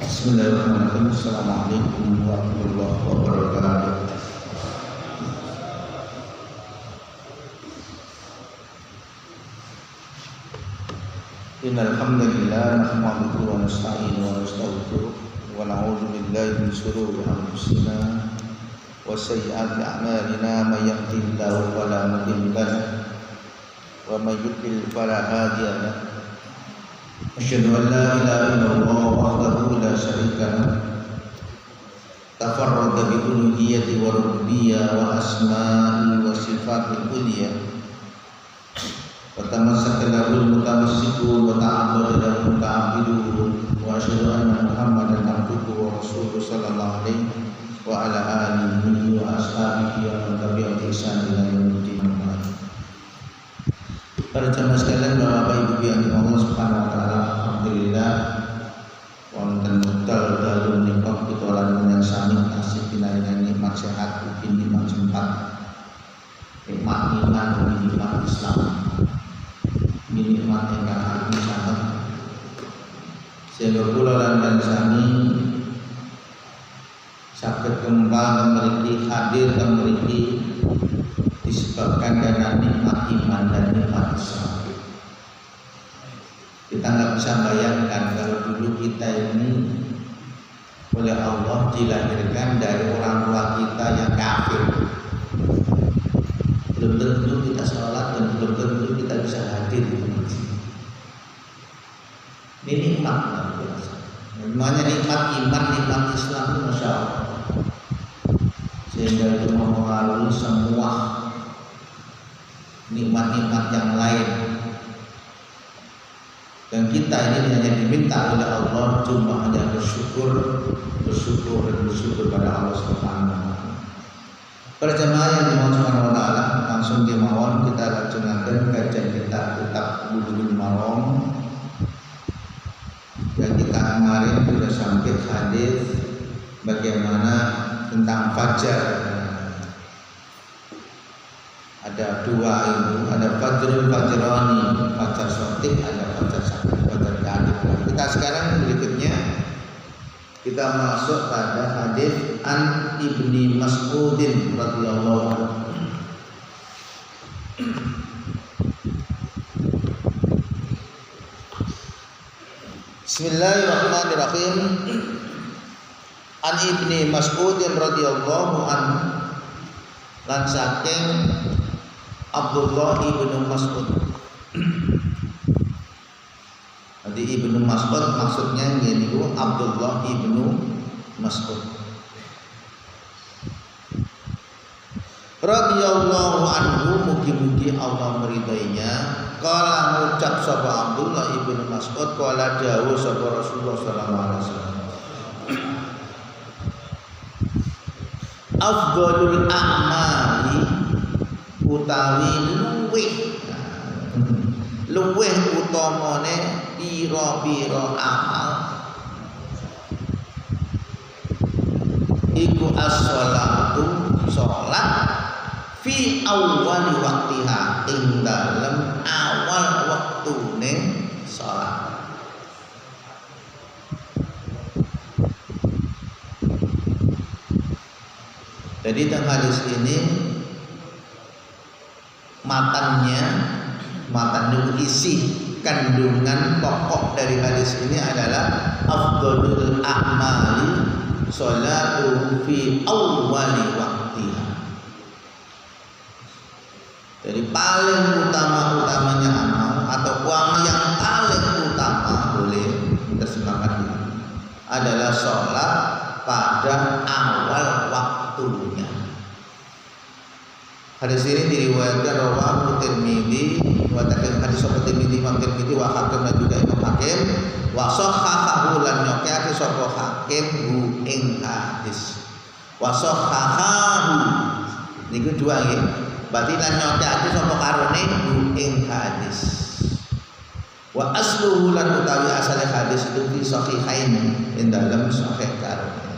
Bismillahirrahmanirrahim. Assalamualaikum warahmatullahi wabarakatuh. Innal hamdalillah nahmaduhu wa nasta'inuhu wa nastaghfiruh wa na'udzu billahi min shururi anfusina wa sayyiati a'malina may yahdihillahu fala mudilla lahu wa may yudlil fala hadiya lahu. Asyhadu an la ilaha illallah wahdahu la syarika lahu tafarrada bi uluhiyyati wa rububiyyah wa asma'i wa sifatil uliyah wa tamassaka lahul mutamassikun wa ta'abbada lahul muta'abbidun wa asyhadu anna Muhammadan abduhu wa rasuluhu sallallahu alaihi wa ala alihi wa ashabihi wa man tabi'ahum bi ihsan ila yaumil din. Para jamaah sekalian, Bapak Ibu yang dimaulah Allah Subhanahu wa taala, alhamdulillah wonten wekdal dalu menika pitolan menyang sami tasih pinaringan nikmat sehat ugi nikmat sempat nikmat iman ugi nikmat Islam nikmat ingkang agung sanget sehingga kula lan sami saged kembang mriki hadir mriki disebabkan karena nikmat iman dan nikmat Islam. Kita nggak bisa bayangkan kalau dulu kita ini oleh Allah dilahirkan dari orang tua kita yang kafir. Belum tentu kita sholat dan belum tentu kita bisa hadir di masjid. Ini nikmat luar biasa. Namanya nikmat iman, nikmat Islam itu masya Allah. Sehingga itu mempengaruhi semua nikmat-nikmat yang lain. Dan kita ini hanya diminta oleh Allah cuma hanya bersyukur pada Allah Subhanahu wa taala. Para jemaah yang dimaulah Subhanahu wa taala, langsung dimawon kita lajengaken kajian kita kitab Bulughul Maram. Dan kita kemarin sudah sampai hadis bagaimana tentang fajar. Ada dua itu, ada fajrul fajrani, fajar sotik, ada fajar sakit, fajar kadib. Kita sekarang berikutnya kita masuk pada hadis an Ibni Mas'udin radhiyallahu anhu. Bismillahirrahmanirrahim. An Ibni Mas'udin radhiyallahu anhu lan saking Abdullah ibnu Mas'ud. Jadi ibnu Mas'ud maksudnya ini Abdullah ibnu Mas'ud radhiyallahu anhu, mugi-mugi Allah meridainya. Qala ngucap sapa Abdullah ibnu Mas'ud, qala dawuh sapa Rasulullah sallallahu alaihi wasallam, afdhalul a'mali utawi luweh utamane pira-pira amal iku as-sholatu salat fi awwali waqtiha ing dalem awal waktune salat. Jadi dalam hadis ini matan isi kandungan pokok dari hadis ini adalah afdhalul a'mali sholatu fi awwali waqtiha. Jadi paling utamanya amal atau amal yang paling utama boleh terjemahkan ini adalah sholat pada awal waktunya. Hadis ini diriwayatkan rawahu Tirmidzi wa takil hadis sapa Tirmidzi, Imam Tirmidzi wa Hakim dan juga Imam Hakim wa sahhahahu lan nyokake sapa Hakim hu ing hadis. Wa sahhahahu niku dua nggih. Berarti lan nyokake sapa karone hu ing hadis. Wa asluhu lan utawi asale hadis itu fi sahihain ing dalam sahih karone.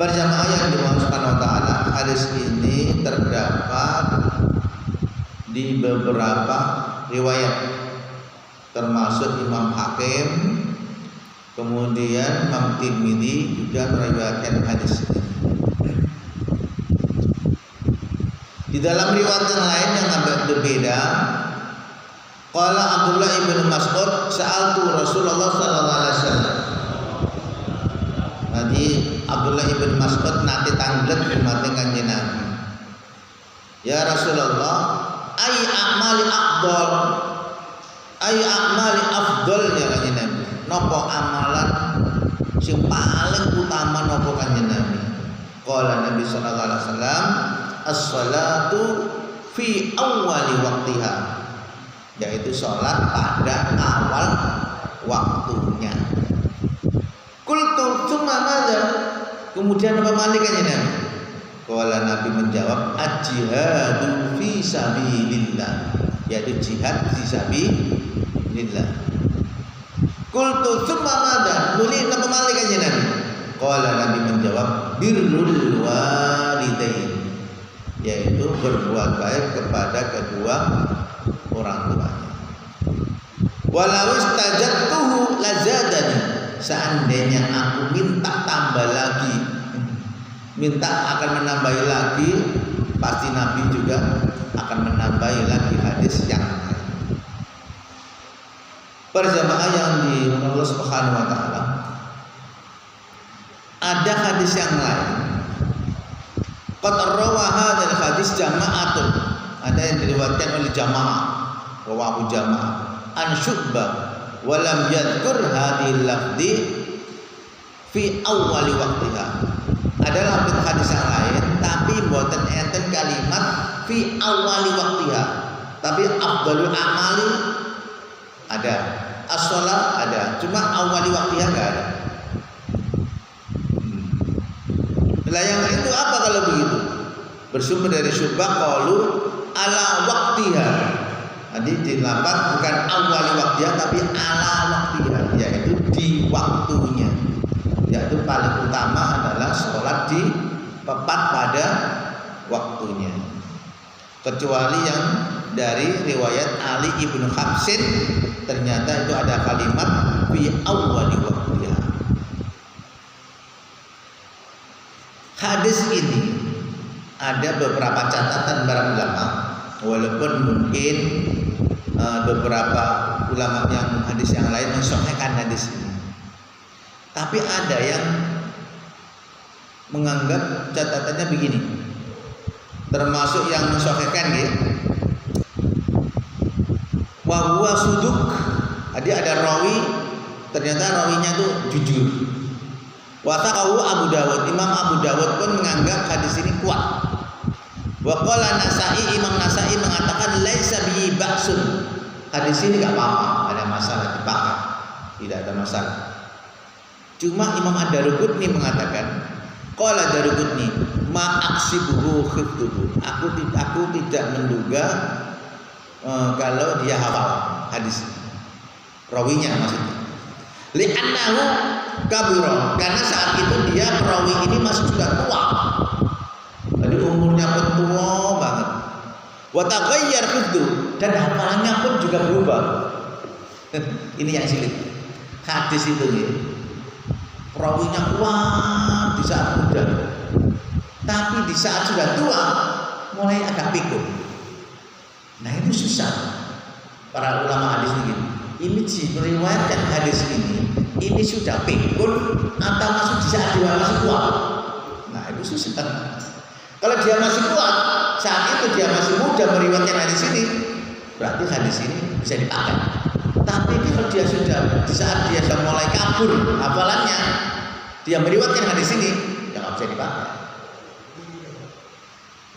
Berjamaah yang dimaksudkan Allah Ta'ala, hadis ini terdapat di beberapa riwayat termasuk Imam Hakim Kemudian Imam Tirmidzi juga meriwayatkan hadis ini. Di dalam riwayat yang lain yang agak berbeda, qala Abdullah ibn Mas'ud sa'altu Rasulullah sallallahu alaihi wasallam. Jadi Abdullah ibn Mas'ud nanti tanglet dumateng Kanjeng Nabi. Ya Rasulullah, ay a'mali afdal. Ay a'mali afdal ya Kanjeng Nabi. Napa amalan sing paling utama napa Kanjeng Nabi? Qala Nabi sallallahu alaihi wasallam, as-salatu fi awwali waqtiha, yaitu sholat pada awal waktunya. Qultu tsumma madza? Kemudian apa malih Kanjeng Nabi? Qala Nabi menjawab, al-jihadu fi sabilillah, yaitu jihad fi sabilillah. Qultu tsumma madza? Mulih apa malih Kanjeng Nabi? Qala Nabi menjawab, birrul walidain, yaitu berbuat baik kepada kedua orang tuanya. Walau istajattuhu lazadani, seandainya aku minta tambah lagi, minta akan menambahi lagi, pasti Nabi juga akan menambahi lagi hadis yang lain. Berjamaah yang dirahmati Allah Subhanahu wa taala, ada hadis yang lain. Qad rawa hadzal hadis jama'atun, ada yang diriwayatkan oleh jamaah, rawahu jamaah an Syu'bah wa lam yadhkur hadhil lafzi fi awwali waqtiha. Ada lafaz hadis yang lain tapi mboten enten kalimat fi awwali waqtiha, tapi afdhalul a'mali ada, as-shalah ada, cuma awwali waqtiha enggak ada. Lah yang itu apa kalau begitu? Bersumber dari Syu'bah qalu ala waqtiha. Jadi dilafaz bukan awal waqtiha tapi ala waqtiha, yaitu di waktunya. Yaitu paling utama adalah sholat di tepat pada waktunya. Kecuali yang dari riwayat Ali ibnu Habsin, ternyata itu ada kalimat fi awwali waqtiha. Hadis ini ada beberapa catatan para ulama, walaupun mungkin beberapa ulama yang hadis yang lain mensahihkan hadis ini, tapi ada yang menganggap catatannya begini, termasuk yang mensahihkan ya, wa huwa suduk. Jadi ada rawi, ternyata rawinya itu jujur. Wasaqahu Abu Dawud, Imam Abu Dawud pun menganggap hadis ini kuat. Wa qala Nasa'i, Imam Nasa'i mengatakan laisa bihi ba'sun. Hadis ini enggak apa-apa, ada masalah dipakai. Tidak ada masalah. Cuma Imam Ad-Daruqutni mengatakan, qala Daruqutni ma aqsibuhu khiftuhu. Aku tidak menduga kalau dia hafal hadis. Rawinya maksudnya. Li'annahu kabura, karena saat itu dia perawi ini masih sudah tua, jadi umurnya pun tua banget. Wa taghayyar khuddu, dan hafalannya pun juga berubah. Ini yang sulit hadis itu ya. Perawinya kuat di saat muda, tapi di saat sudah tua mulai agak pikun. Nah itu susah para ulama hadis ini. Ini meriwayatkan hadis ini sudah pikun atau masih di saat dia masih kuat. Nah itu susah. Kalau dia masih kuat, saat itu dia masih muda meriwayatkan hadis ini, berarti hadis ini bisa dipakai. Tapi kalau dia sudah di saat dia sudah mulai kabur hafalannya, dia meriwayatkan hadis ini, ya nggak bisa dipakai.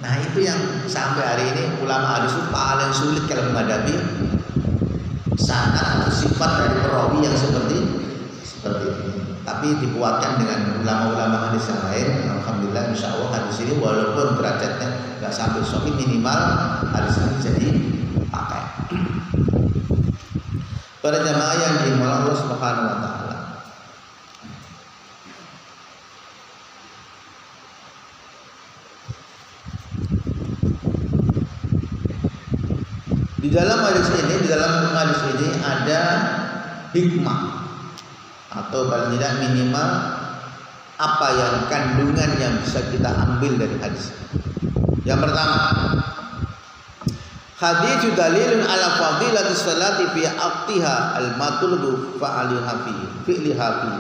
Nah itu yang sampai hari ini ulama hadis itu paling sulit kalau menghadapi sanad atau sifat dari perawi yang seperti ini. Tapi dikuatkan dengan ulama-ulama hadis yang lain. Alhamdulillah, insya Allah hadis ini walaupun derajatnya nggak sampai sahih, minimal hadis ini bisa dipakai. Para jamaah yang dimuliakan Allah Subhanahu wa taala, di dalam hadis ini ada hikmah, atau paling tidak minimal apa yang kandungan yang bisa kita ambil dari hadis. Yang pertama, hadis dalilun ala fadilatis salati fi aqtiha al-matlubu fa'aliha fi fi'liha fi.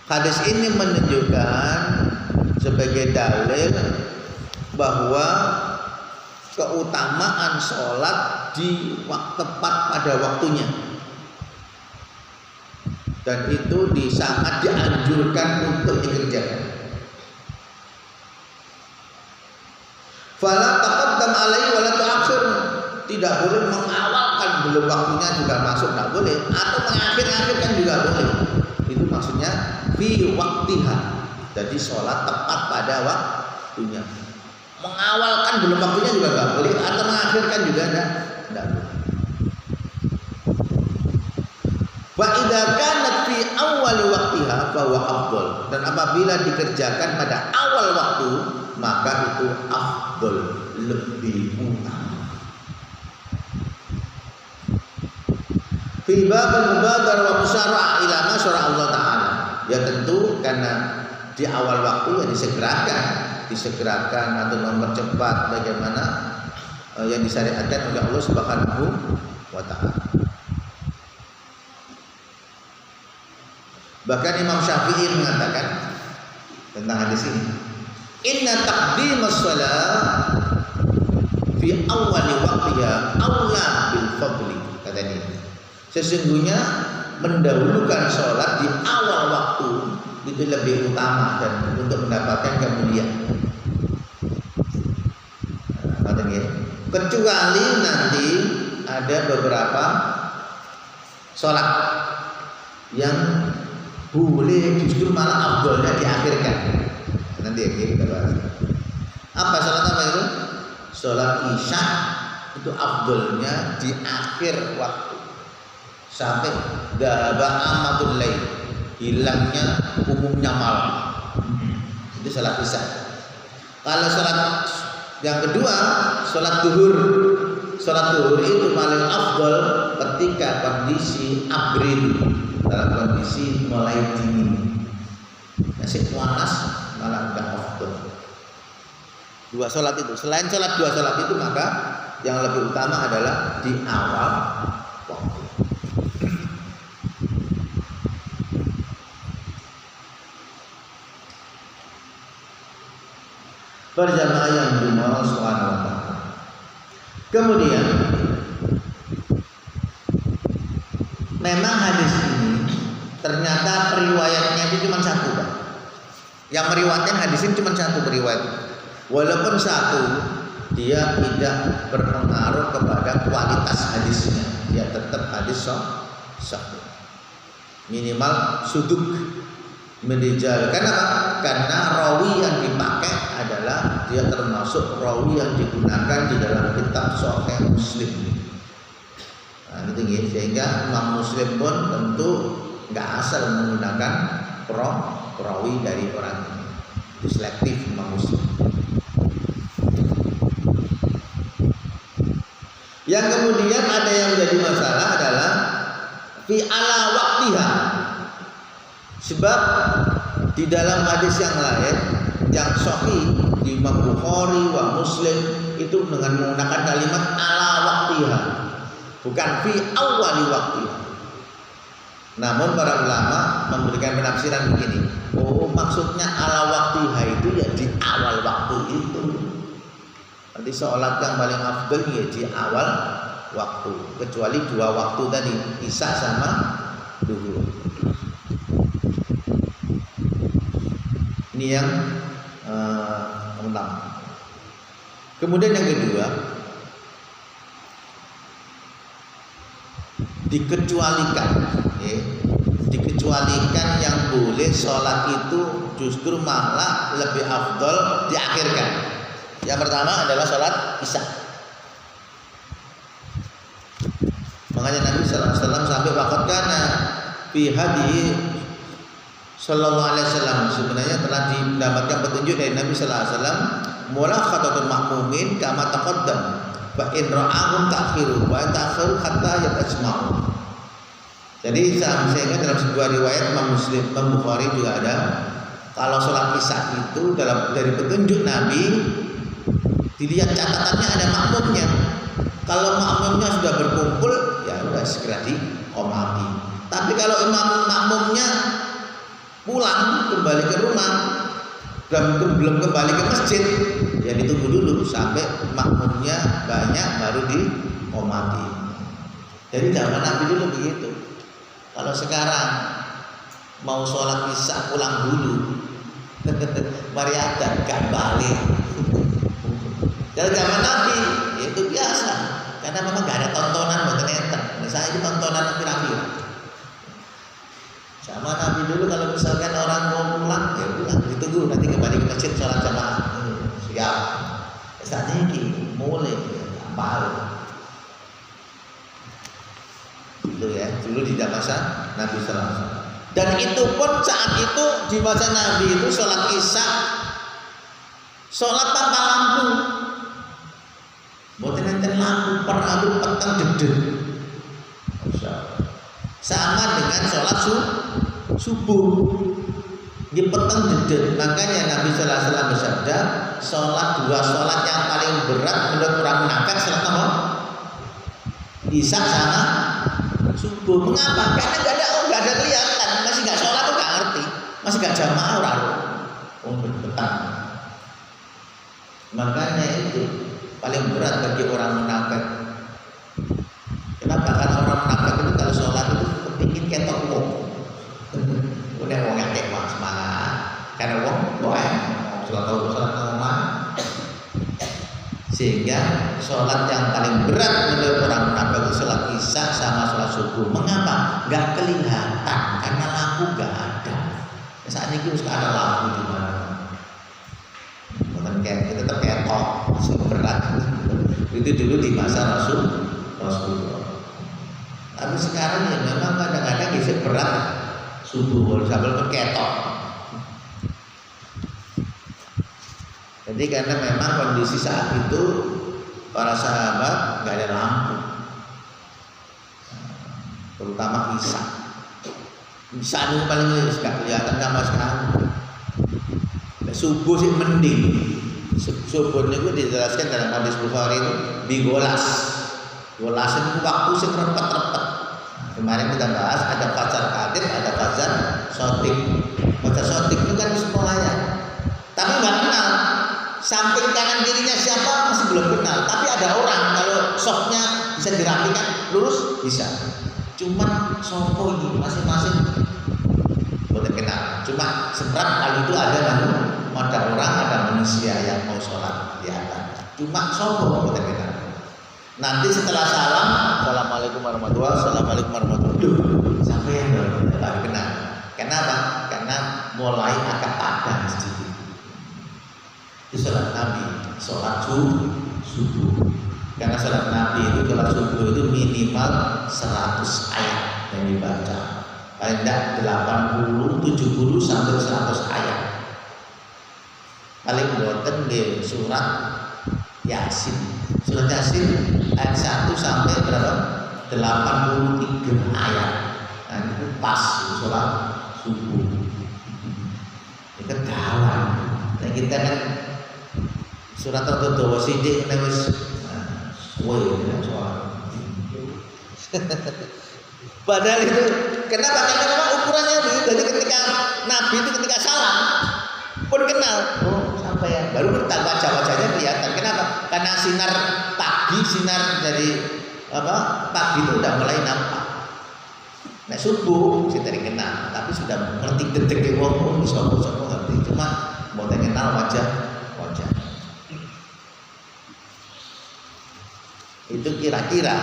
Hadis ini menunjukkan sebagai dalil bahwa keutamaan sholat di tepat pada waktunya, dan itu sangat dianjurkan untuk dikerjakan. Fala taqaddam alaihi wala tu'akhir, tidak boleh mengawalkan belum waktunya juga masuk, tidak boleh, atau mengakhir-akhirkan juga boleh. Itu maksudnya fi waktiha, jadi sholat tepat pada waktunya. Mengawalkan belum waktunya juga tidak boleh, atau mengakhirkan juga tidak boleh. Wa idza kanat fi awwali waqtiha fa huwa afdal, dan apabila dikerjakan pada awal waktu maka itu afdal, lebih utama. Fi babil mubadarah wa musyara'ah ila ma syara Allah taala. Ya tentu karena di awal waktu ya disegerakan atau mempercepat bagaimana yang disyariatkan oleh Allah Subhanahu wa taala. Bahkan Imam Syafi'i mengatakan tentang hadis ini, inna taqdimas shalah fi awwali waqtiha aula bil fadli, katanya. Sesungguhnya mendahulukan sholat di awal waktu itu lebih utama dan untuk mendapatkan kemuliaan. Kecuali nanti ada beberapa sholat yang boleh justru malah afdolnya diakhirkan. Nanti ya kita bahas. Apa sholat apa itu? Sholat isya itu afdolnya di akhir waktu, sampai daba amatul lail, hilangnya umumnya malam. Itu sholat isya. Kalau sholat yang kedua, sholat duhur. Sholat duhur itu paling afdol ketika kondisi abrid, dalam kondisi mulai dingin, masih panas malah tidak afdol. Dua sholat itu, selain sholat dua sholat itu, maka yang lebih utama adalah di awal waktu. Berjamaah yang dimana subhanahu wa ta'ala. Kemudian memang hadis ini ternyata periwayatnya itu cuma satu, Pak. Yang meriwayatkan hadis ini cuma satu periwayat. Walaupun satu, dia tidak berpengaruh kepada kualitas hadisnya. Dia tetap hadis sahih. Minimal suduk mendijal. Kenapa? Karena rawi yang dipakai adalah dia termasuk rawi yang digunakan di dalam kitab Sahih Muslim. Nah, itu ya. Sehingga Imam Muslim pun tentu nggak asal menggunakan perawi dari orang ini. Itu selektif Imam Muslim. Yang kemudian ada yang menjadi masalah adalah fi ala waqtiha. Sebab di dalam hadis yang lain yang sahih di Imam Bukhari wa Muslim itu dengan menggunakan kalimat ala waqtiha, bukan fi awwali waqtiha. Namun para ulama memberikan penafsiran begini, oh maksudnya ala waqtiha itu ya di awal waktu itu. Nanti sholat yang paling afdal ya di awal waktu, kecuali dua waktu tadi, isya sama duhur. Ini yang pertama. Kemudian yang kedua, dikecualikan, ya. Dikecualikan yang boleh sholat itu justru malah lebih afdol diakhirkan. Yang pertama adalah sholat isya. Makanya Nabi Sallallahu Alaihi Wasallam sampai waqat kana fi hadihi Sallallahu Alaihi Wasallam, sebenarnya telah didapatkan petunjuk dari Nabi Sallallahu Alaihi Wasallam mulakhatatul makmumin kama taqaddam fa in ra'ahum ta'khiru wa ta'khiru hatta yatasma'u. Jadi sehingga dalam sebuah riwayat Imam Muslim, Imam Bukhari juga ada, kalau sholat isya itu dari petunjuk Nabi, dilihat catatannya ada makmumnya. Kalau makmumnya sudah berkumpul, ya udah segera diqomati. Tapi kalau makmumnya pulang kembali ke rumah, belum kembali ke masjid, ya ditunggu dulu sampai makmumnya banyak baru diqomati. Jadi zaman Nabi dulu begitu. Kalau sekarang mau sholat isya pulang dulu, mari ada gak balik. Kalau zaman Nabi ya itu biasa, karena memang gak ada tontonan buat nonton. Misalnya itu tontonan kira-kira. Sama Nabi dulu kalau misalkan orang mau pulang, ya pulang, ditunggu nanti kembali ke masjid sholat jamaah. Siap. Saat ini mulai apa? Itu ya, dulu di masa Nabi Sallallahu Alaihi Wasallam. Dan itu pun saat itu di masa Nabi itu sholat isya, sholat tanpa lampu, buat nenten lampu perlu petang dedek, sama dengan sholat subuh di petang dedek. Makanya Nabi Sallallahu Alaihi Wasallam bersabda, dua sholat yang paling berat menurut orang munafik sholat apa? Isya sama subuh. Mengapa? Karena nggak ada kelihatan, masih nggak sholat tuh nggak ngerti, masih nggak jamaah orang petang. Makanya itu paling berat bagi orang munafik. Kenapa? Karena orang munafik itu kalau sholat itu kepingin ketok wong. Udah wong ngakek wah semangat. Karena wong sholat rumah. Sehingga sholat yang paling berat menurut orang munafik itu sholat isya sama sholat subuh. Mengapa? Gak kelihatan karena lampu gak ada. Saat ini harus ada lampu di mana. Bukan kayak tetap ketok, masih berat. Itu dulu di masa Rasulullah. Tapi sekarang ya memang kadang-kadang bisa berat subuh sambil ketok. Jadi karena memang kondisi saat itu para sahabat nggak ada lampu, terutama isya. Isya itu paling nggak kelihatan sama sekali. Subuh sih mending. Subuh itu dijelaskan dalam hadis Bukhari itu bigolas. Golas itu waktu sih repet-repet. Kemarin kita bahas ada fajar kadib, ada fajar sotik. Fajar sotik itu kan semuanya, tapi nggak kenal. Samping kanan kirinya siapa masih belum kenal, tapi ada orang kalau softnya bisa dirapikan lurus bisa. Cuman sopo ini masing-masing boleh kenal. Cuma seberang kali itu ada orang, ada manusia yang mau sholat di atas. Cuma sopo boleh kenal. Nanti setelah salam, assalamualaikum warahmatullahi wabarakatuh, assalamualaikum warahmatullahi wabarakatuh, sampai yang baru kenal. Kenapa? Karena mulai agak padam sedikit. Itu sholat Nabi, sholat subuh. Karena sholat Nabi itu sholat subuh itu minimal 100 ayat yang dibaca. Paling tidak 80, 70 sampai 100 ayat. Paling boten di surat Yasin. Surat Yasin ayat 1 sampai berapa? 83 ayat. Nah itu pas sholat subuh. Itu dalam. Nah kita kan surat tertutup sidik lewis soal. Padahal itu kenapa? Karena memang ukurannya begitu. Jadi ketika Nabi itu ketika salam pun kenal. Oh sampai ya baru bertambah wajah-wajahnya kelihatan. Kenapa? Karena sinar pagi, sinar dari pagi itu udah mulai nampak. Nah subuh saya tadi kenal, tapi sudah ngerti detik wong sopo ngerti. Cuma mau kenal wajah. Itu kira-kira,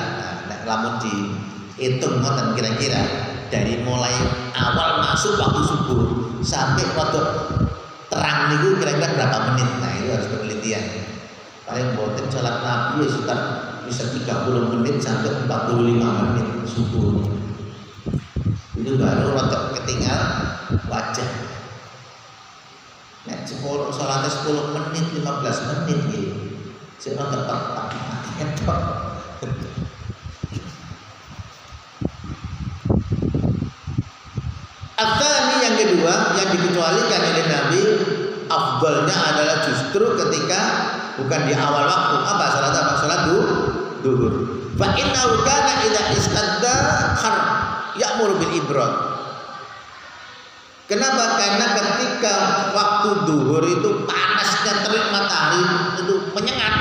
lamun dihitung ngoten kira-kira dari mulai awal masuk waktu subuh sampai waktu terang niku kira-kira berapa menit. Nah itu harus penelitian. Paling boten sholat Nabi ya sekitar bisa 30 menit sampai 45 menit subuh. Itu baru rotok ketinggal wajah. Nek sholatnya 10 menit, 15 menit gitu. Saya tepat Atsani yang kedua yang dikecualikan oleh Nabi afdalnya adalah justru ketika bukan di awal waktu. Apa salat apa? Salat duhur. Fa innahu kana idza istadda har ya'muru bil ibrad. Kenapa? Karena ketika waktu duhur itu panasnya terik matahari itu menyengat,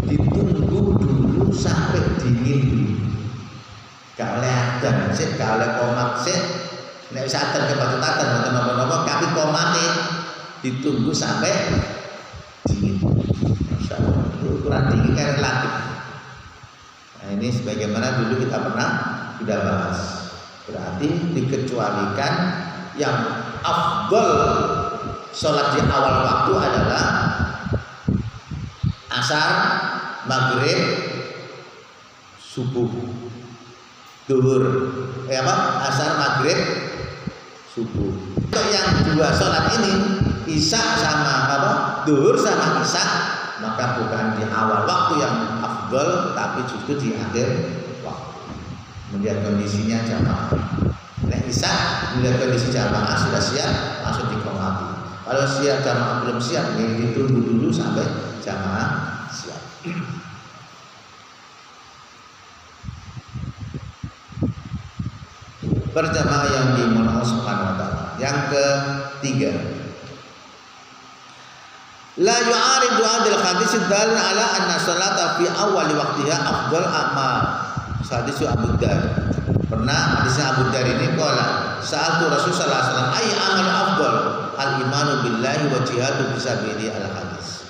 ditunggu dulu sampai dingin. Gak oleh adan, sik gak oleh komat sik. Nek wis adan kebatutatan mboten napa-napa, tapi komate ditunggu sampai dingin. Masyaallah, ukuran dingin kan relatif. Nah, ini sebagaimana dulu kita pernah sudah bahas. Berarti dikecualikan yang afdal sholat di awal waktu adalah asar, maghrib, subuh, duhur. Asar, maghrib, subuh. Untuk yang dua sholat ini, isya sama duhur sama isya, maka bukan di awal waktu yang afdal, tapi justru di akhir waktu. Melihat kondisinya jamaah. Nek isya melihat kondisi jamaah sudah siap, langsung diqomati. Kalau siap jamaah belum siap, ditunggu dulu sampai jamaah siap. Berjamaah yang dimuliakan Allah Subhanahu wa taala. Yang ketiga, la yu'aridu hadil hadis dalil ala anna salata fi awal waqtiha afdal amal. Hadis Abu Dar. Pernah hadisnya Abu Dar ini qala sa'altu Rasulullah sallallahu alaihi wasallam ay amal afdal al imanu billahi wa jihadu fisabilillah al hadis.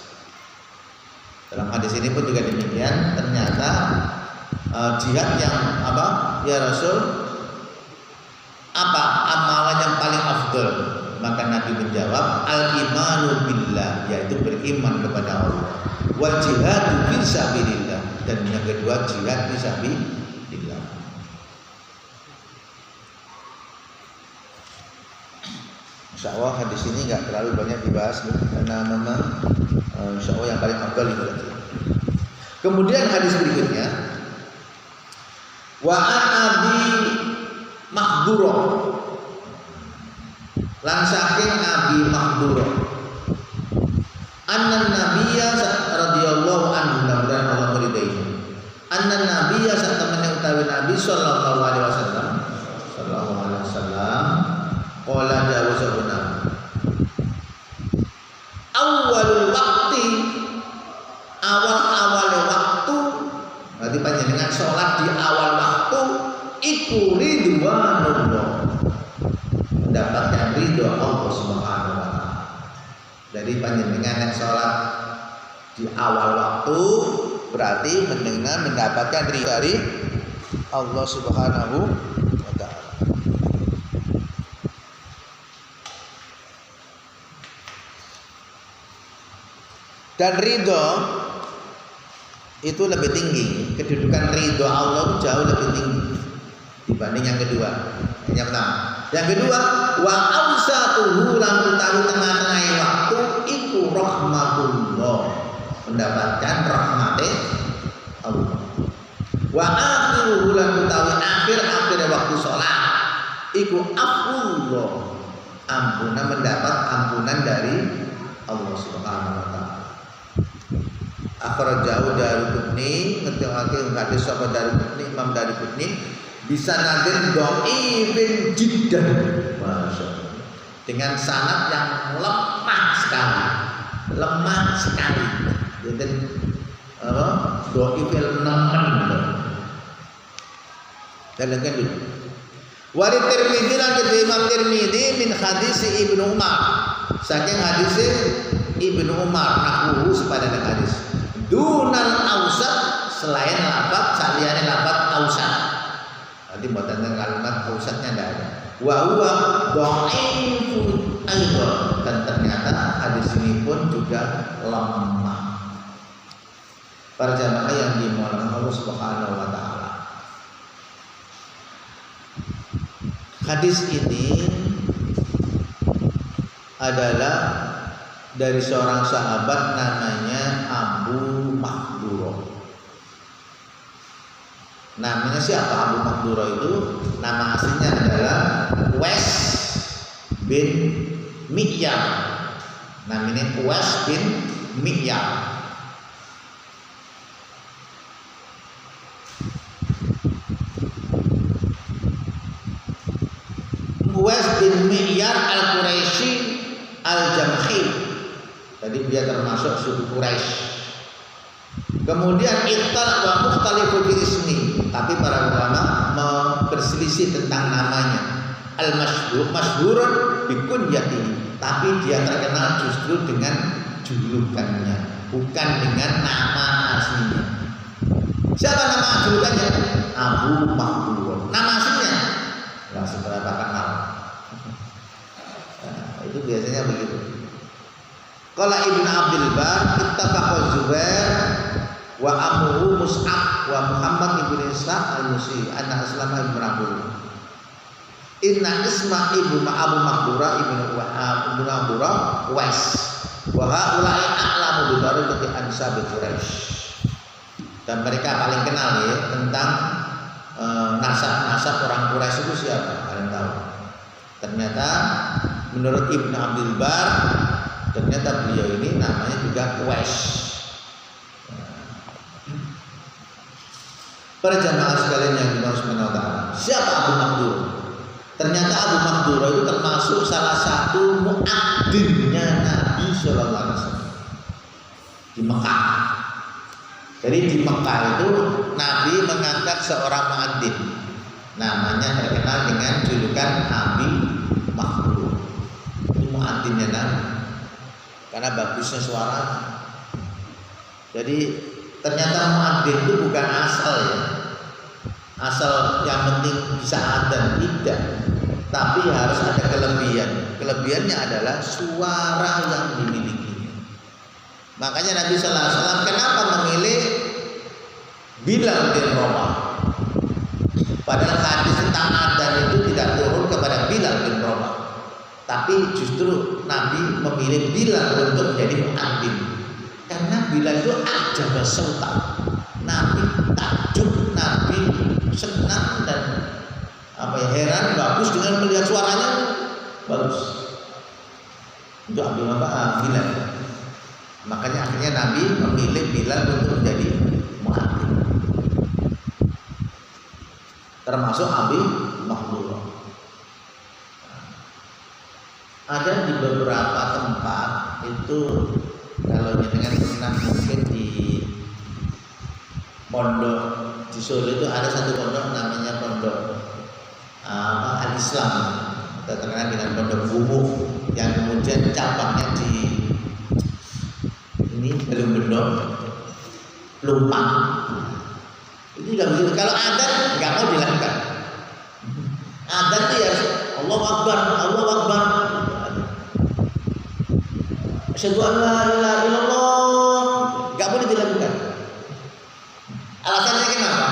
Dalam hadis ini pun juga demikian, ternyata jihad yang ya Rasul, apa amalan yang paling afdal? Maka Nabi menjawab al-imanu billah, yaitu beriman kepada Allah, wal jihadu fisabilillah, dan yang kedua jihad fisabilillah. Insya Allah hadis ini nggak terlalu banyak dibahas karena memang insya Allah yang paling afdal itu. Kemudian hadis berikutnya, wa an Abi Mahdurah, lan saking Abi Mahdurah, anna nabiyya radhiyallahu anhu, dan Allah meridainya, anna nabiyya satamana utawi Nabi sallallahu alaihi wasallam qala jawazabuna awalul waktu, awal waktu, berarti panjenengan sholat di awal waktu iku ridwanullah, mendapatkan ridho Allah Subhanahu wa taala. Jadi panjenengan yang sholat di awal waktu berarti panjenengan mendapatkan ridho dari Allah Subhanahu wa taala. Dan ridho itu lebih tinggi, kedudukan ridho Allah itu jauh lebih tinggi dibanding yang kedua. Yang pertama, yang kedua, wa ausatuhu lan utawi tengah-tengah waktu iku rahmatullah, mendapatkan rahmate Allah. Wa akhiruhu lan utawi akhir waktu sholat iku afullah, ampunan, mendapat ampunan dari Allah Subhanahu wa taala. Akhrajahu Daraqutni, ngetokake hadis sapa Daraqutni, Imam Daraqutni bisa nadir dhaifin jiddan, masyaallah, dengan sanad yang lemah sekali. Jadi dhaifil nemen. Dan dengan dulu. Wa Tirmidzi lan Imam Tirmidzi min hadis Ibnu Umar, saking hadis Ibnu Umar nahwu sepada hadis dunal ausat, selain lafaz saliyane lafaz ausat. Nanti buatan kalimat ausatnya tidak ada. Wa huwa dhaifun aidan, dan ternyata hadis ini pun juga lemah. Para jamaah yang dimuliakan Allah Subhanahu wa taala. Hadis ini adalah dari seorang sahabat namanya Abu Mahdurah. Namanya siapa Abu Mahdurah itu? Nama aslinya adalah Uwais bin Mi'yar. Namanya Uwais bin Mi'yar. Uwais bin Mi'yar al-Quraisy al-Jamhi. Tadi dia termasuk suku Quraisy. Kemudian ikhtal wa mukhtalifu fi ismi, tapi para ulama berselisih tentang namanya. Al-masyhur masyhurun bi kunyatihi, tapi dia terkenal justru dengan julukannya, bukan dengan nama aslinya. Siapa nama julukannya? Abu Mahdur. Nama aslinya nggak seberapa kenal. Nah, itu biasanya begitu. Qala Ibnu Abdul Bar ittafaqa Zubair wa amuhu Mus'ab wa Muhammad ibn Isa al-Musi anna aslama ibn Abdul. Inna isma ibu Abu Mahdura ibn Mahdura Uwais wa haula'i a'lamu bi tariqati ansab Quraisy. Dan mereka paling kenal ya tentang nasab-nasab orang Quraisy itu siapa? Kalian tahu. Ternyata menurut Ibnu Abdul Bar, ternyata beliau ini namanya juga Uwais. Para jamaah sekalian yang dimaksud Allah, siapa Abu Mahdur? Ternyata Abu Mahdur itu termasuk salah satu muadzzinnya Nabi Sallallahu Alaihi Wasallam di Mekah. Jadi di Mekah itu Nabi mengangkat seorang muadzin, namanya terkenal dengan julukan Abi Mahdur. Itu muadzinnya Nabi karena bagusnya suara. Jadi ternyata muadzin itu bukan asal ya, asal yang penting bisa adzan, tidak, tapi harus ada kelebihan. Kelebihannya adalah suara yang dimilikinya. Makanya Nabi Sallallahu Alaihi Wasallam kenapa memilih Bilal bin Rabah? Padahal hadis tentang adzan itu tidak turun kepada Bilal bin Rabah, tapi justru Nabi memilih Bilal untuk menjadi muadzin. Karena Bilal itu ajab sultan, Nabi takjub, Nabi senang dan heran, bagus dengan melihat suaranya bagus. Itu ambil Bilal. Makanya akhirnya Nabi memilih Bilal untuk menjadi muadzin. Termasuk Abi Mahdur. Ada di beberapa tempat itu. Kalau dengan pernah mungkin di pondok di Solo itu ada satu pondok namanya pondok Al-Islam, kita terkenal dengan pondok Gumuh, yang kemudian cabangnya di ini belum bendok Lumpang. Itu juga begitu. Kalau adzan nggak mau dilakukan. Adzan itu ya Allahu Akbar, Allahu Akbar. Asyhadu an la ilaha illallah, enggak boleh dilakukan. Alasannya kenapa?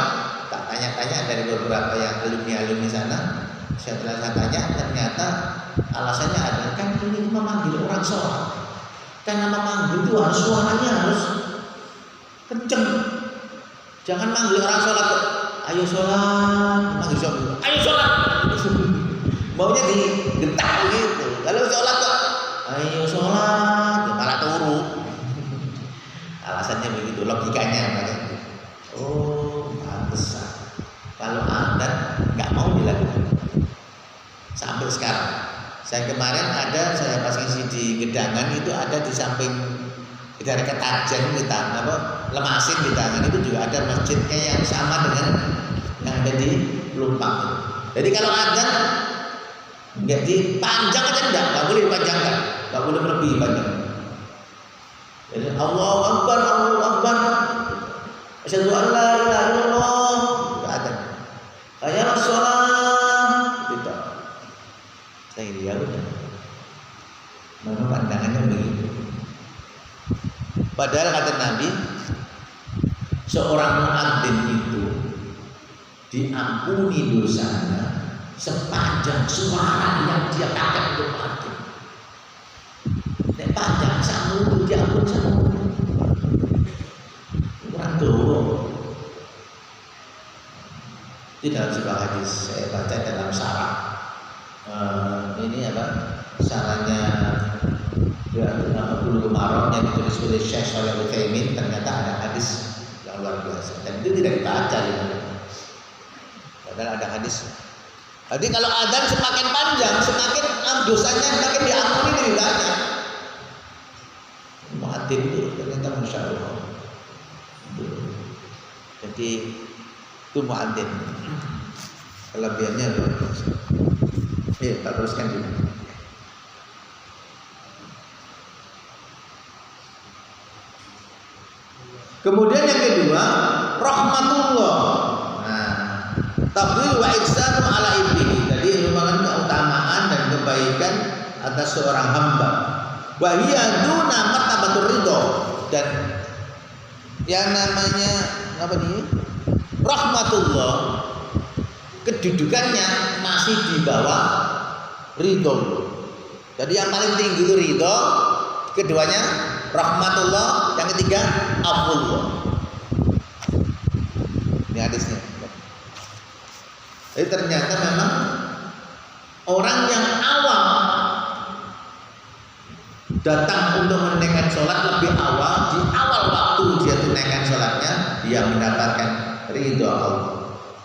Tak tanya-tanya dari beberapa yang alumni sana. Setelah saya tanya, ternyata alasannya adalah kan ini memanggil orang sholat. Karena memanggil itu harus suaranya harus kenceng. Jangan manggil orang sholat, ayo sholat, manggil sholat, ayo sholat. Maunya digentak begitu. Kalau sholat kok, ayo sholat, malah turu. Alasannya begitu, logikanya makanya. Oh, pantesan. Kalau adzan nggak mau dilakukan. Sampai sekarang. Saya kemarin saya pas ngisi di Gedangan itu ada di samping dari Ketajen kita, Lemasin Gedangan itu juga ada masjidnya yang sama dengan yang ada di Lumpang. Jadi kalau adzan nggak dipanjang aja nggak boleh dipanjangkan, nggak boleh lebih panjang. Jadi Allahu Akbar, Allahu Akbar, asyhadu an la ilaha illallah, nggak ada. Hayya sholat, tidak. Saya ini ya udah. Memang pandangannya begitu. Padahal kata Nabi, seorang muadzin itu diampuni dosanya sepanjang suara yang dia pakai untuk muadzin. Nek panjang sakmu itu diampuni sakmu. Kurang dorong. Di dalam sebuah hadis saya baca dalam syarah ini apa? Misalnya ya Bulughul Maram yang ditulis oleh Syekh Shalih Utsaimin, ternyata ada hadis yang luar biasa dan itu tidak dibaca gitu. Padahal ada hadis. Jadi kalau adzan semakin panjang, semakin dosanya semakin diampuni lebih banyak. Muadzin itu ternyata Masya Allah. Jadi itu muadzin. Kelebihannya luar biasa. Kita teruskan dulu. Kemudian yang kedua, rahmatullah. Nah, tafdhil wa ihsanu ala ibdihi. Jadi merupakan keutamaan dan kebaikan atas seorang hamba. Wa hiya duna martabatur ridho. Dan yang namanya apa nih? Rahmatullah, kedudukannya masih di bawah ridho. Jadi yang paling tinggi itu ridho, keduanya rahmatullah, yang ketiga afullah. Ini hadisnya. Jadi ternyata memang orang yang awal datang untuk menunaikan sholat lebih awal, di awal waktu dia tunaikan sholatnya, dia mendapatkan ridho Allah.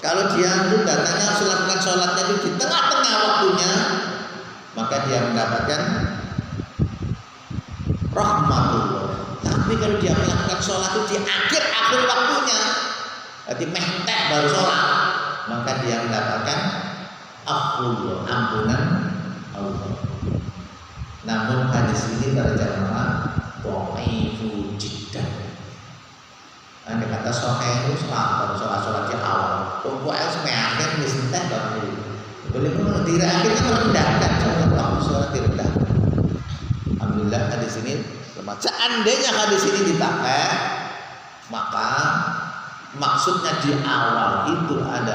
Kalau dia itu datangnya sholatnya itu di tengah-tengah waktunya, maka dia mendapatkan rahmatullah. Tapi kalau dia melakukan sholat itu di akhir waktunya, berarti mentek baru sholat, maka dia mendapatkan afullah, ampunan Allah. Namun hadis ini para jamaah dhaifu jiddan. Anda kata sahih itu sholat di awal. Pokoknya sampai akhir wis entek baru. Boleh pun di akhirnya merendahkan sholat direndahkan. Alhamdulillah hadis ini lemah. Seandainya hadis ini dipakai, maka maksudnya di awal itu ada